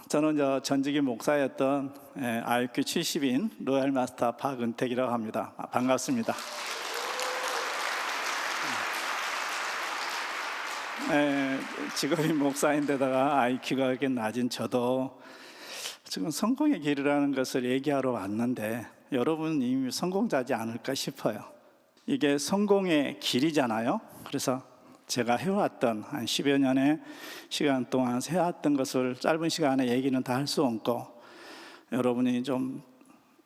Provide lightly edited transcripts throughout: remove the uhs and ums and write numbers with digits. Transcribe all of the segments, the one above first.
저는 전직이 목사였던 IQ 70인 로얄 마스터 박은택이라고 합니다. 반갑습니다. 직업이 목사인데다가 IQ가 이렇게 낮은 저도 지금 성공의 길이라는 것을 얘기하러 왔는데 여러분 이미 성공자지 않을까 싶어요. 이게 성공의 길이잖아요. 그래서 제가 해왔던 한 10여 년의 시간 동안 해왔던 것을 짧은 시간에 얘기는 다 할 수 없고 여러분이 좀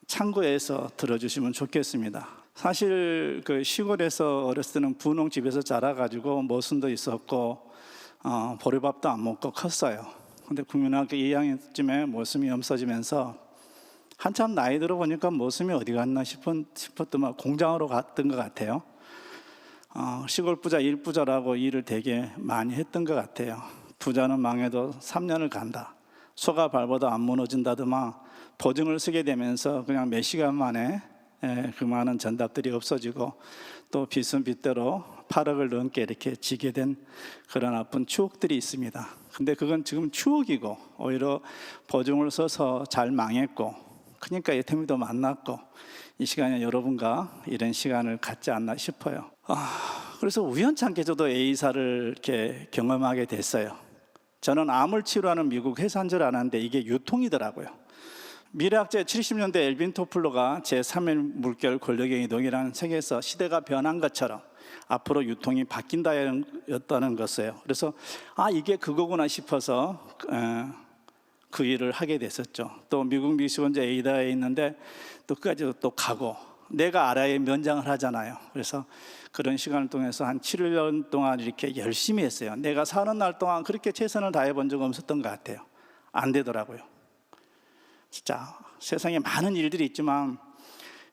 참고해서 들어주시면 좋겠습니다. 사실 그 시골에서 어렸을 때는 분홍집에서 자라가지고 모순도 있었고 보리밥도 안 먹고 컸어요. 근데 국민학교 2학년쯤에 모습이 없어지면서 한참 나이 들어 보니까 모습이 어디 갔나 싶었더만 공장으로 갔던 것 같아요. 시골 부자, 일부자라고 일을 되게 많이 했던 것 같아요. 부자는 망해도 3년을 간다. 소가 밟아도 안 무너진다더만 보증을 쓰게 되면서 그냥 몇 시간 만에 그 많은 전답들이 없어지고 또 빚은 빚대로 8억을 넘게 이렇게 지게 된 그런 아픈 추억들이 있습니다. 근데 그건 지금 추억이고 오히려 보증을 써서 잘 망했고 그러니까 예태님이 더 만났고 이 시간에 여러분과 이런 시간을 갖지 않나 싶어요. 그래서 우연찮게 저도 A사를 이렇게 경험하게 됐어요. 저는 암을 치료하는 미국 회사인 줄 알았는데 이게 유통이더라고요. 미래학자의 70년대 엘빈 토플러가 제3의 물결 권력의 이동이라는 책에서 시대가 변한 것처럼 앞으로 유통이 바뀐다였다는 것이에요. 그래서 이게 그거구나 싶어서 그 일을 하게 됐었죠. 또 미국 미시건주 에이다에 있는데 또 끝까지 또 가고 내가 알아야 면장을 하잖아요. 그래서 그런 시간을 통해서 한 7년 동안 이렇게 열심히 했어요. 내가 사는 날 동안 그렇게 최선을 다해 본 적은 없었던 것 같아요. 안 되더라고요. 진짜 세상에 많은 일들이 있지만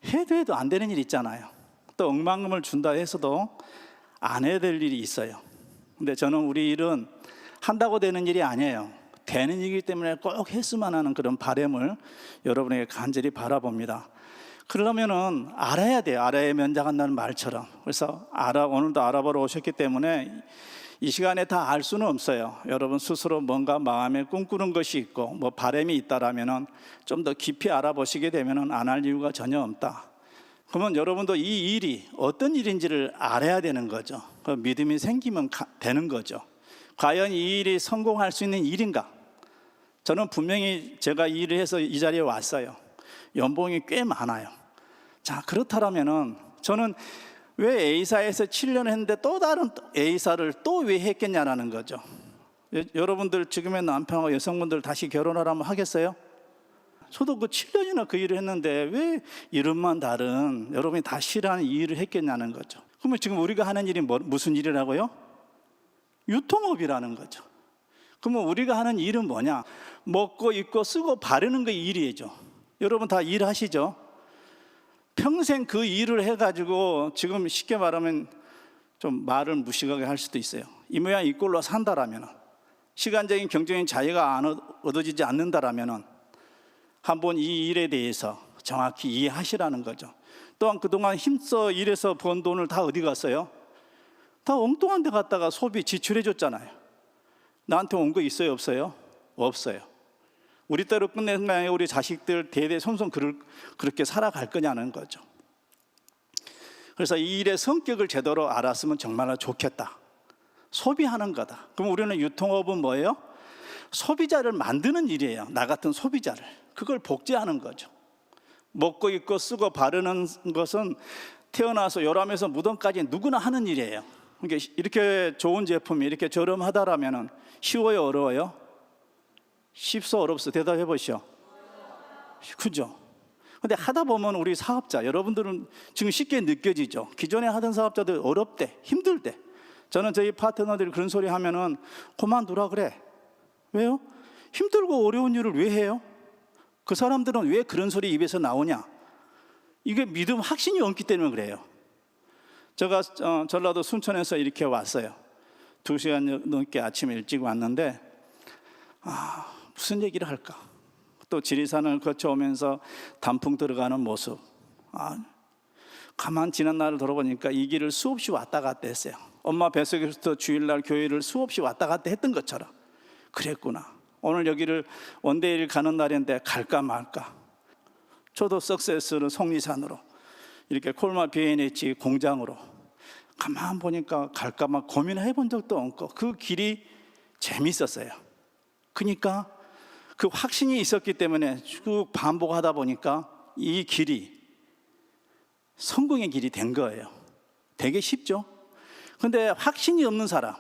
해도 안 되는 일 있잖아요. 또 억만금을 준다 해서도 안 해야 될 일이 있어요. 근데 저는 우리 일은 한다고 되는 일이 아니에요. 되는 일이기 때문에 꼭 했으면 하는 그런 바람을 여러분에게 간절히 바라봅니다. 그러려면은 알아야 돼요. 알아야 면장한다는 말처럼. 그래서 오늘도 알아보러 오셨기 때문에 이 시간에 다 알 수는 없어요. 여러분 스스로 뭔가 마음에 꿈꾸는 것이 있고 뭐 바람이 있다라면은 좀 더 깊이 알아보시게 되면은 안 할 이유가 전혀 없다. 그러면 여러분도 이 일이 어떤 일인지를 알아야 되는 거죠. 그 믿음이 생기면 되는 거죠. 과연 이 일이 성공할 수 있는 일인가? 저는 분명히 제가 이 일을 해서 이 자리에 왔어요. 연봉이 꽤 많아요. 자, 그렇다면은 저는 왜 A사에서 7년 했는데 또 다른 A사를 또 왜 했겠냐라는 거죠. 여러분들 지금의 남편하고 여성분들 다시 결혼하라면 하겠어요? 저도 그 7년이나 그 일을 했는데 왜 이름만 다른 여러분이 다 싫어하는 이 일을 했겠냐는 거죠. 그러면 지금 우리가 하는 일이 무슨 일이라고요? 유통업이라는 거죠. 그러면 우리가 하는 일은 뭐냐? 먹고 입고 쓰고 바르는 게 일이죠. 여러분 다 일하시죠? 평생 그 일을 해가지고 지금 쉽게 말하면 좀 말을 무식하게 할 수도 있어요. 이 모양 이 꼴로 산다라면 시간적인 경제적인 자유가 얻어지지 않는다라면 한번 이 일에 대해서 정확히 이해하시라는 거죠. 또한 그동안 힘써 일해서 번 돈을 다 어디 갔어요? 다 엉뚱한 데 갔다가 소비 지출해 줬잖아요. 나한테 온 거 있어요 없어요? 없어요. 우리 때로 끝내는 거 아니에요? 우리 자식들 대대손손 그렇게 살아갈 거냐는 거죠. 그래서 이 일의 성격을 제대로 알았으면 정말로 좋겠다. 소비하는 거다. 그럼 우리는 유통업은 뭐예요? 소비자를 만드는 일이에요. 나 같은 소비자를. 그걸 복제하는 거죠. 먹고 입고 쓰고 바르는 것은 태어나서 요람에서 무덤까지 누구나 하는 일이에요. 그러니까 이렇게 좋은 제품이 이렇게 저렴하다라면 쉬워요 어려워요? 쉽소 어렵소? 대답해 보시오. 그죠? 근데 하다 보면 우리 사업자 여러분들은 지금 쉽게 느껴지죠. 기존에 하던 사업자들 어렵대, 힘들대. 저는 저희 파트너들이 그런 소리 하면은 그만두라 그래. 왜요? 힘들고 어려운 일을 왜 해요? 그 사람들은 왜 그런 소리 입에서 나오냐? 이게 믿음 확신이 없기 때문에 그래요. 제가 전라도 순천에서 이렇게 왔어요. 2시간 넘게 아침에 일찍 왔는데 무슨 얘기를 할까? 또 지리산을 거쳐오면서 단풍 들어가는 모습. 가만 지난 날을 돌아보니까 이 길을 수없이 왔다 갔다 했어요. 엄마 뱃속에서부터 주일날 교회를 수없이 왔다 갔다 했던 것처럼 그랬구나. 오늘 여기를 원데이를 가는 날인데 갈까 말까. 저도 석세스는 속리산으로 이렇게 콜마 BNH 공장으로 가만 보니까 갈까 막 고민해 본 적도 없고 그 길이 재밌었어요. 그러니까 그 확신이 있었기 때문에 쭉 반복하다 보니까 이 길이 성공의 길이 된 거예요. 되게 쉽죠? 근데 확신이 없는 사람,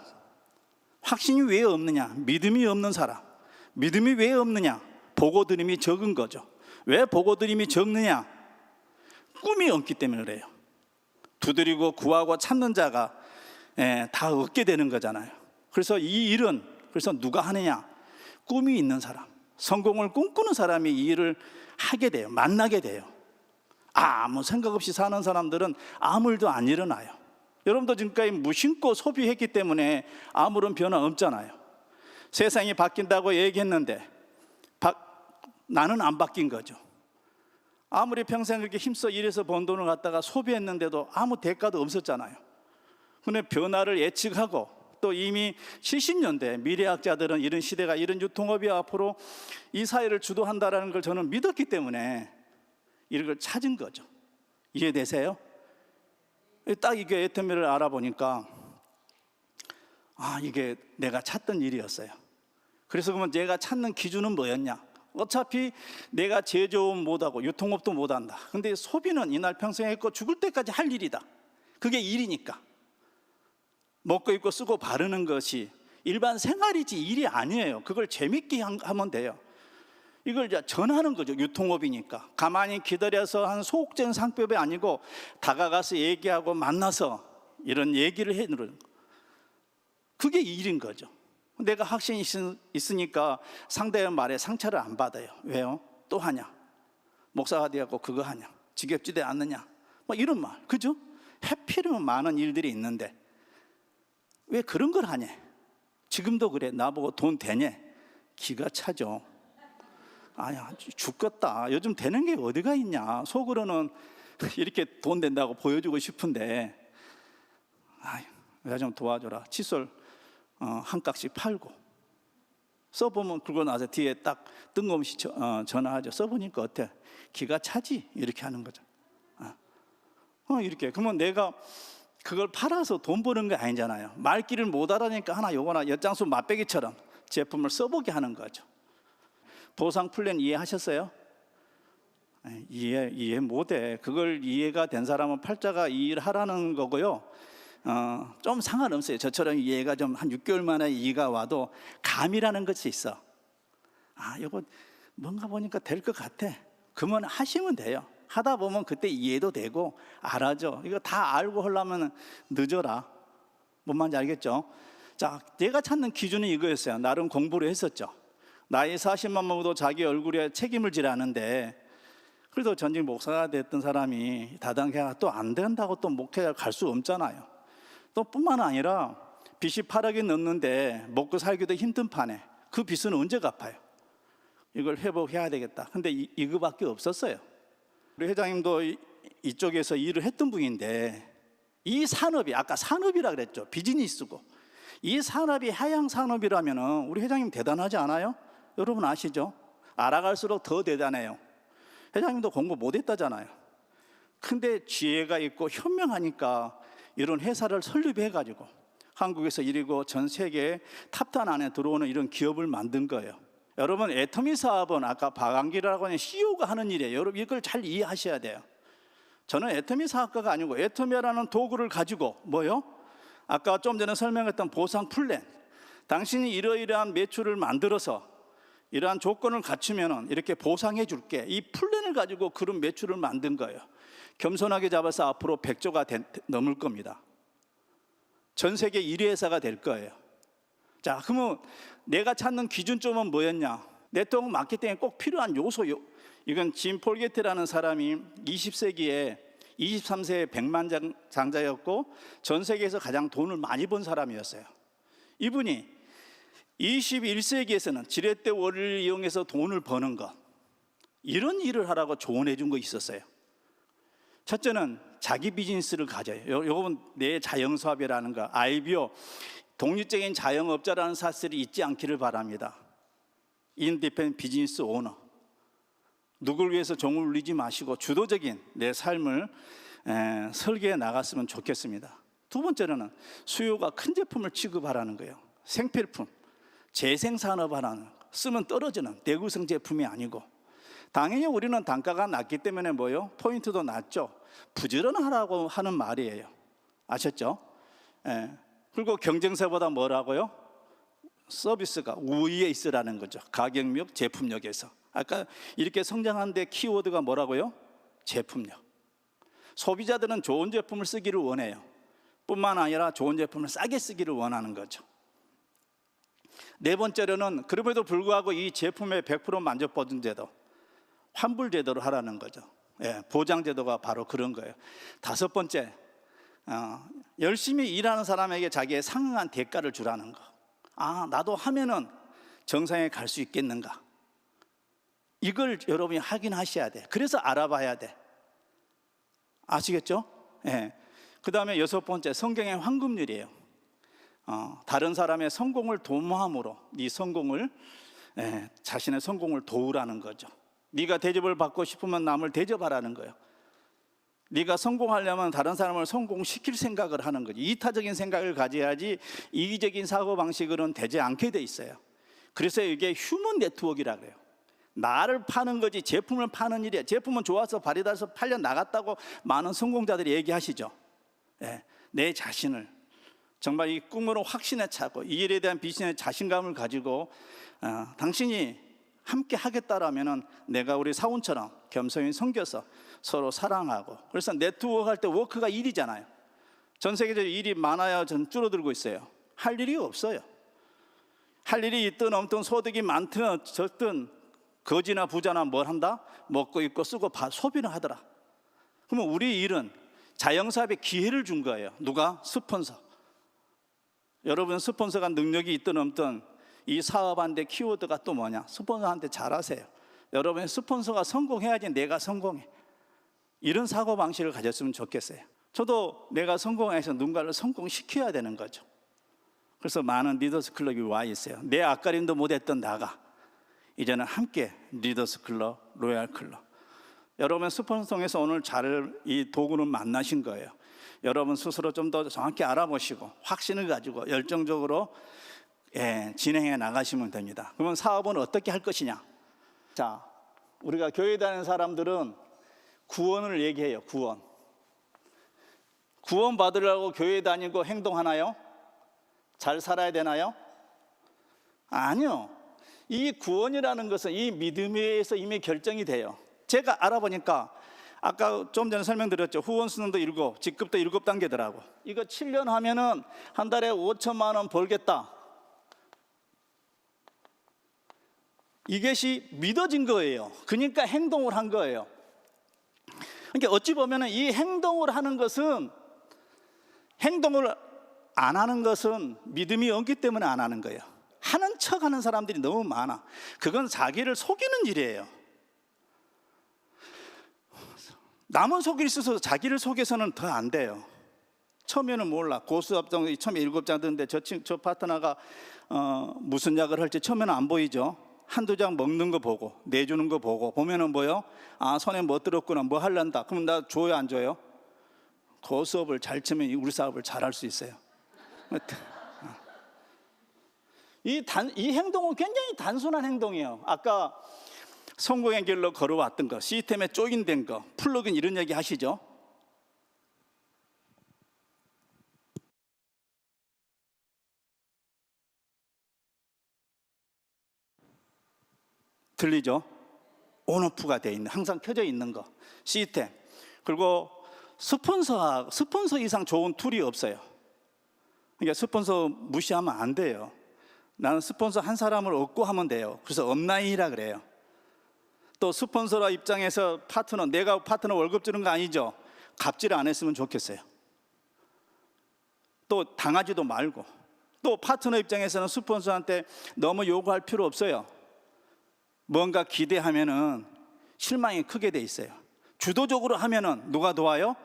확신이 왜 없느냐? 믿음이 없는 사람, 믿음이 왜 없느냐? 보고드림이 적은 거죠. 왜 보고드림이 적느냐? 꿈이 없기 때문에 그래요. 두드리고 구하고 찾는 자가 다 얻게 되는 거잖아요. 그래서 이 일은 그래서 누가 하느냐? 꿈이 있는 사람, 성공을 꿈꾸는 사람이 이 일을 하게 돼요. 만나게 돼요. 아무 생각 없이 사는 사람들은 아무 일도 안 일어나요. 여러분도 지금까지 무심코 소비했기 때문에 아무런 변화 없잖아요. 세상이 바뀐다고 얘기했는데 나는 안 바뀐 거죠. 아무리 평생 그렇게 힘써 일해서 번 돈을 갖다가 소비했는데도 아무 대가도 없었잖아요. 근데 변화를 예측하고 또 이미 70년대 미래학자들은 이런 시대가 이런 유통업이 앞으로 이 사회를 주도한다는 걸 저는 믿었기 때문에 이걸 찾은 거죠. 이해되세요? 딱 이게 애터미를 알아보니까 이게 내가 찾던 일이었어요. 그래서 그러면 내가 찾는 기준은 뭐였냐? 어차피 내가 제조업 못하고 유통업도 못한다. 근데 소비는 이날 평생 했고 죽을 때까지 할 일이다. 그게 일이니까. 먹고 입고 쓰고 바르는 것이 일반 생활이지 일이 아니에요. 그걸 재밌게 하면 돼요. 이걸 이제 전하는 거죠. 유통업이니까. 가만히 기다려서 한 소극적인 상법이 아니고 다가가서 얘기하고 만나서 이런 얘기를 해주는 거. 그게 일인 거죠. 내가 확신이 있으니까 상대의 말에 상처를 안 받아요. 왜요? 또 하냐? 목사가 되었고 그거 하냐? 지겹지도 않느냐? 뭐 이런 말, 그죠? 해피면 많은 일들이 있는데 왜 그런 걸 하냐? 지금도 그래. 나보고 돈 되냐? 기가 차죠. 아야 죽겠다. 요즘 되는 게 어디가 있냐? 속으로는 이렇게 돈 된다고 보여주고 싶은데 내가 좀 도와줘라. 칫솔 한 깍씩 팔고 써보면 그러고 나서 뒤에 딱 뜬금없이 전화하죠. 써보니까 어때? 기가 차지? 이렇게 하는 거죠. 이렇게. 그러면 내가 그걸 팔아서 돈 버는 게 아니잖아요. 말귀를 못 알아니까 하나 요거나 엿장수 맛배기처럼 제품을 써보게 하는 거죠. 보상 플랜 이해하셨어요? 이해 못해. 그걸 이해가 된 사람은 팔자가 이 일을 하라는 거고요. 좀 상관없어요. 저처럼 이해가 좀 한 6개월 만에 이해가 와도 감이라는 것이 있어. 이거 뭔가 보니까 될 것 같아. 그러면 하시면 돼요. 하다 보면 그때 이해도 되고 알아죠. 이거 다 알고 하려면 늦어라. 뭔 말인지 알겠죠? 자, 내가 찾는 기준은 이거였어요. 나름 공부를 했었죠. 나이 40만 먹어도 자기 얼굴에 책임을 지라는데 그래도 전직 목사가 됐던 사람이 다단계가 또 안 된다고 또 목회자 갈 수 없잖아요. 또 뿐만 아니라 빚이 8억이 넘는데 먹고 살기도 힘든 판에 그 빚은 언제 갚아요? 이걸 회복해야 되겠다. 근데 이거밖에 없었어요. 우리 회장님도 이쪽에서 일을 했던 분인데 이 산업이 아까 산업이라 그랬죠. 비즈니스고 이 산업이 하향 산업이라면 우리 회장님 대단하지 않아요? 여러분 아시죠? 알아갈수록 더 대단해요. 회장님도 공부 못했다잖아요. 근데 지혜가 있고 현명하니까 이런 회사를 설립해가지고 한국에서 이리고 전 세계 탑10 안에 들어오는 이런 기업을 만든 거예요. 여러분 애터미 사업은 아까 박광길이라고 하는 CEO가 하는 일이에요. 여러분 이걸 잘 이해하셔야 돼요. 저는 애터미 사업가가 아니고 애터미라는 도구를 가지고 뭐요? 아까 좀 전에 설명했던 보상 플랜. 당신이 이러이러한 매출을 만들어서 이러한 조건을 갖추면 이렇게 보상해 줄게. 이 플랜을 가지고 그런 매출을 만든 거예요. 겸손하게 잡아서 앞으로 100조가 넘을 겁니다. 전 세계 1위 회사가 될 거예요. 자, 그러면 내가 찾는 기준점은 뭐였냐? 네트워크 마케팅에 꼭 필요한 요소. 이건 짐 폴게트라는 사람이 20세기에 23세에 100만 장자였고 전 세계에서 가장 돈을 많이 번 사람이었어요. 이분이 21세기에서는 지렛대 원리를 이용해서 돈을 버는 것, 이런 일을 하라고 조언해 준 거 있었어요. 첫째는 자기 비즈니스를 가져요. 요건 내 자영사업이라는 거, IBO, 독립적인 자영업자라는 사실이 잊지 않기를 바랍니다. 인디펜 비즈니스 오너. 누굴 위해서 종을 울리지 마시고 주도적인 내 삶을 설계해 나갔으면 좋겠습니다. 두 번째로는 수요가 큰 제품을 취급하라는 거예요. 생필품, 재생산업하라는 거. 쓰면 떨어지는 대구성 제품이 아니고, 당연히 우리는 단가가 낮기 때문에 뭐요? 포인트도 낮죠. 부지런하라고 하는 말이에요. 아셨죠? 그리고 경쟁사보다 뭐라고요? 서비스가 우위에 있으라는 거죠. 가격력, 제품력에서. 아까 이렇게 성장하는데 키워드가 뭐라고요? 제품력. 소비자들은 좋은 제품을 쓰기를 원해요. 뿐만 아니라 좋은 제품을 싸게 쓰기를 원하는 거죠. 네 번째로는 그럼에도 불구하고 이 제품의 100% 만족 보증 제도, 환불 제도를 하라는 거죠. 보장 제도가 바로 그런 거예요. 다섯 번째, 열심히 일하는 사람에게 자기의 상응한 대가를 주라는 거. 나도 하면은 정상에 갈 수 있겠는가? 이걸 여러분이 확인하셔야 돼. 그래서 알아봐야 돼. 아시겠죠? 그 다음에 여섯 번째, 성경의 황금률이에요. 다른 사람의 성공을 도모함으로 네 성공을, 자신의 성공을 도우라는 거죠. 네가 대접을 받고 싶으면 남을 대접하라는 거예요. 네가 성공하려면 다른 사람을 성공시킬 생각을 하는 거지. 이타적인 생각을 가져야지 이기적인 사고방식으로는 되지 않게 돼 있어요. 그래서 이게 휴먼 네트워크라 그래요. 나를 파는 거지 제품을 파는 일이야. 제품은 좋아서 발휘돼서 팔려 나갔다고 많은 성공자들이 얘기하시죠. 내 자신을 정말 이 꿈으로 확신에 차고 이 일에 대한 비전에 자신감을 가지고 당신이 함께 하겠다라면은 내가 우리 사원처럼 겸손히 섬겨서 서로 사랑하고, 그래서 네트워크 할 때 워크가 일이잖아요. 전 세계적으로 일이 많아야 전 줄어들고 있어요. 할 일이 없어요. 할 일이 있든 없든 소득이 많든 적든 거지나 부자나 뭘 한다? 먹고 입고 쓰고 소비를 하더라. 그러면 우리 일은 자영사업에 기회를 준 거예요. 누가? 스폰서. 여러분 스폰서가 능력이 있든 없든 이 사업한테 키워드가 또 뭐냐? 스폰서한테 잘하세요. 여러분의 스폰서가 성공해야지 내가 성공해. 이런 사고방식을 가졌으면 좋겠어요. 저도 내가 성공해서 누군가를 성공시켜야 되는 거죠. 그래서 많은 리더스 클럽이 와 있어요. 내 앞가림도 못했던 나가 이제는 함께 리더스 클럽, 로얄 클럽. 여러분 스폰서 통해서 오늘 이 도구는 만나신 거예요. 여러분 스스로 좀 더 정확히 알아보시고 확신을 가지고 열정적으로 진행해 나가시면 됩니다. 그러면 사업은 어떻게 할 것이냐? 자, 우리가 교회 다니는 사람들은 구원을 얘기해요. 구원 받으려고 교회 다니고 행동하나요? 잘 살아야 되나요? 아니요. 이 구원이라는 것은 이 믿음에서 이미 결정이 돼요. 제가 알아보니까 아까 좀 전에 설명드렸죠. 후원 수능도 7, 직급도 7단계더라고. 이거 7년 하면은 한 달에 5천만 원 벌겠다. 이것이 믿어진 거예요. 그러니까 행동을 한 거예요. 그러니까 어찌 보면 이 행동을 하는 것은, 행동을 안 하는 것은 믿음이 없기 때문에 안 하는 거예요. 하는 척 하는 사람들이 너무 많아. 그건 자기를 속이는 일이에요. 남은 속일 수 있어서 자기를 속여서는 더 안 돼요. 처음에는 몰라. 고수합정 처음에 7장 듣는데 저 파트너가 무슨 약을 할지 처음에는 안 보이죠. 한두 장 먹는 거 보고 내주는 거 보면은 뭐요? 손에 뭐 들었구나, 뭐 할란다. 그럼 나 줘요, 안 줘요? 그 수업을 잘 치면 우리 사업을 잘 할 수 있어요. 이 행동은 굉장히 단순한 행동이에요. 아까 성공의 길로 걸어왔던 거, 시스템에 조인된 거, 플러그인 이런 얘기 하시죠? 들리죠? 온오프가 돼 있는, 항상 켜져 있는 거, 시스템. 그리고 스폰서 이상 좋은 툴이 없어요. 그러니까 스폰서 무시하면 안 돼요. 나는 스폰서 한 사람을 얻고 하면 돼요. 그래서 업라인이라 그래요. 또 스폰서라 입장에서 내가 파트너 월급 주는 거 아니죠? 갑질 안 했으면 좋겠어요. 또 당하지도 말고. 또 파트너 입장에서는 스폰서한테 너무 요구할 필요 없어요. 뭔가 기대하면은 실망이 크게 돼 있어요. 주도적으로 하면은 누가 도와요?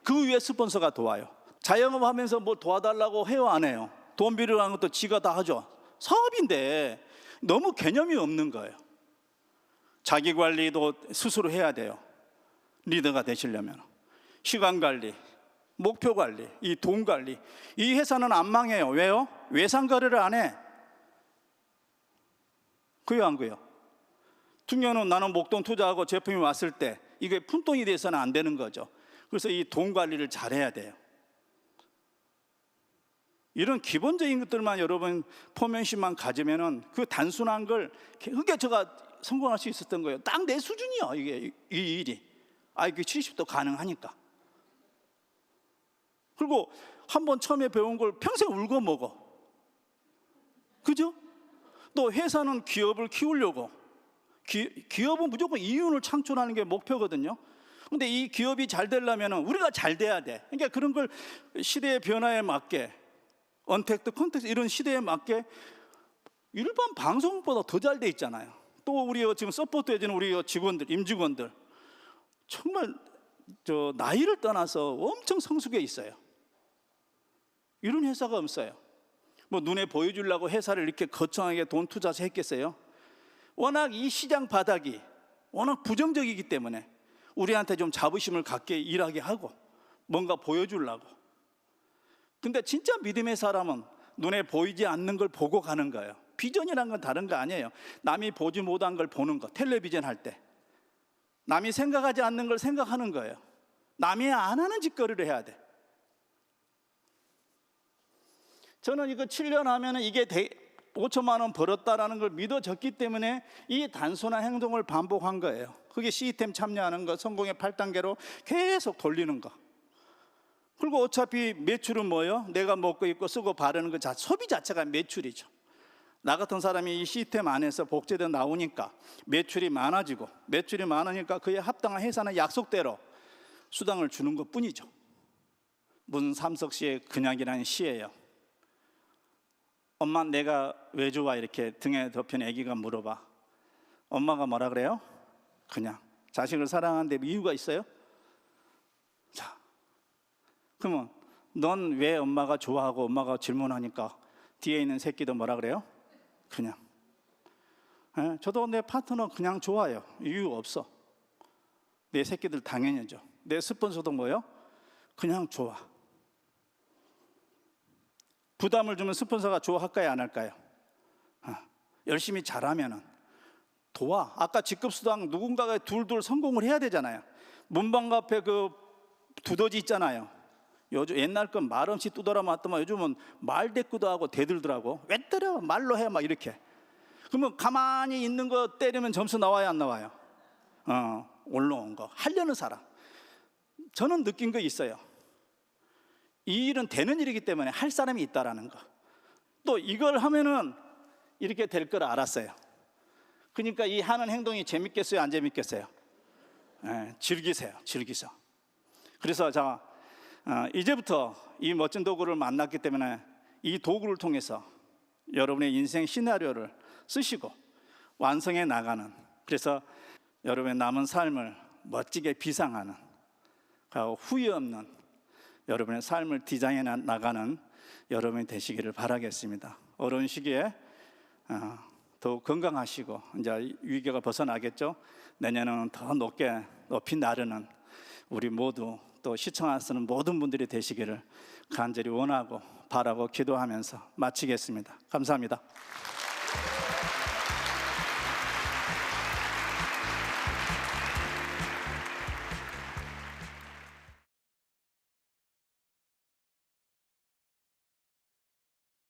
그 위에 스폰서가 도와요. 자영업 하면서 뭐 도와달라고 해요, 안 해요? 돈 빌려가는 것도 지가 다 하죠. 사업인데 너무 개념이 없는 거예요. 자기 관리도 스스로 해야 돼요. 리더가 되시려면. 시간 관리, 목표 관리, 이 돈 관리. 이 회사는 안 망해요. 왜요? 외상 거래를 안 해. 그요 안 그요? 중요한 나는 목돈 투자하고 제품이 왔을 때 이게 푼돈이 돼서는 안 되는 거죠. 그래서 이 돈 관리를 잘해야 돼요. 이런 기본적인 것들만 여러분 포면심만 가지면은 그 단순한 걸 그게 제가 성공할 수 있었던 거예요. 딱 내 수준이요. 이게 이 일이 IQ 70도 가능하니까. 그리고 한번 처음에 배운 걸 평생 울고 먹어. 그죠? 또 회사는 기업을 키우려고 기업은 무조건 이윤을 창출하는 게 목표거든요. 근데 이 기업이 잘 되려면 우리가 잘 돼야 돼. 그러니까 그런 걸 시대의 변화에 맞게 언택트, 콘텍스트 이런 시대에 맞게 일반 방송보다 더 잘 돼 있잖아요. 또 우리 지금 서포트해주는 우리 직원들, 임직원들 정말 나이를 떠나서 엄청 성숙해 있어요. 이런 회사가 없어요. 뭐 눈에 보여주려고 회사를 이렇게 거창하게 돈 투자해서 했겠어요? 워낙 이 시장 바닥이 워낙 부정적이기 때문에 우리한테 좀 자부심을 갖게 일하게 하고 뭔가 보여주려고. 근데 진짜 믿음의 사람은 눈에 보이지 않는 걸 보고 가는 거예요. 비전이란 건 다른 거 아니에요. 남이 보지 못한 걸 보는 거. 텔레비전 할 때 남이 생각하지 않는 걸 생각하는 거예요. 남이 안 하는 짓거리를 해야 돼. 저는 이거 7년 하면 이게 5천만 원 벌었다라는 걸 믿어졌기 때문에 이 단순한 행동을 반복한 거예요. 그게 시스템 참여하는 거, 성공의 8단계로 계속 돌리는 거. 그리고 어차피 매출은 뭐예요? 내가 먹고 입고 쓰고 바르는 거 소비 자체가 매출이죠. 나 같은 사람이 이 시스템 안에서 복제돼 나오니까 매출이 많아지고, 매출이 많으니까 그에 합당한 회사는 약속대로 수당을 주는 것 뿐이죠. 문삼석 씨의 근약이라는 시예요. 엄마 내가 왜 좋아? 이렇게 등에 덮인 아기가 물어봐. 엄마가 뭐라 그래요? 그냥. 자식을 사랑하는데 이유가 있어요? 자, 그러면 넌 왜 엄마가 좋아하고 엄마가 질문하니까 뒤에 있는 새끼도 뭐라 그래요? 그냥. 저도 내 파트너 그냥 좋아요. 이유 없어. 내 새끼들 당연히죠. 내 스폰서도 뭐예요? 그냥 좋아. 부담을 주면 스폰서가 좋아할까요? 안 할까요? 열심히 잘하면은 도와. 아까 직급수당 누군가가 둘 성공을 해야 되잖아요. 문방구 앞에 그 두더지 있잖아요. 요즘 옛날 건 말 없이 두더라 맞더만 요즘은 말 대꾸도 하고 대들더라고. 왜 때려? 말로 해. 막 이렇게. 그러면 가만히 있는 거 때리면 점수 나와요? 안 나와요? 올라온 거. 하려는 사람. 저는 느낀 거 있어요. 이 일은 되는 일이기 때문에 할 사람이 있다라는 거. 또 이걸 하면은 이렇게 될 걸 알았어요. 그러니까 이 하는 행동이 재밌겠어요? 안 재밌겠어요? 즐기세요. 즐기세요. 그래서 자, 이제부터 이 멋진 도구를 만났기 때문에 이 도구를 통해서 여러분의 인생 시나리오를 쓰시고 완성해 나가는, 그래서 여러분의 남은 삶을 멋지게 비상하는, 후회 없는 여러분의 삶을 디자인해 나가는 여러분이 되시기를 바라겠습니다. 어려운 시기에 더욱 건강하시고 이제 위기가 벗어나겠죠. 내년에는 더 높이 나르는 우리 모두, 또 시청하시는 모든 분들이 되시기를 간절히 원하고 바라고 기도하면서 마치겠습니다. 감사합니다.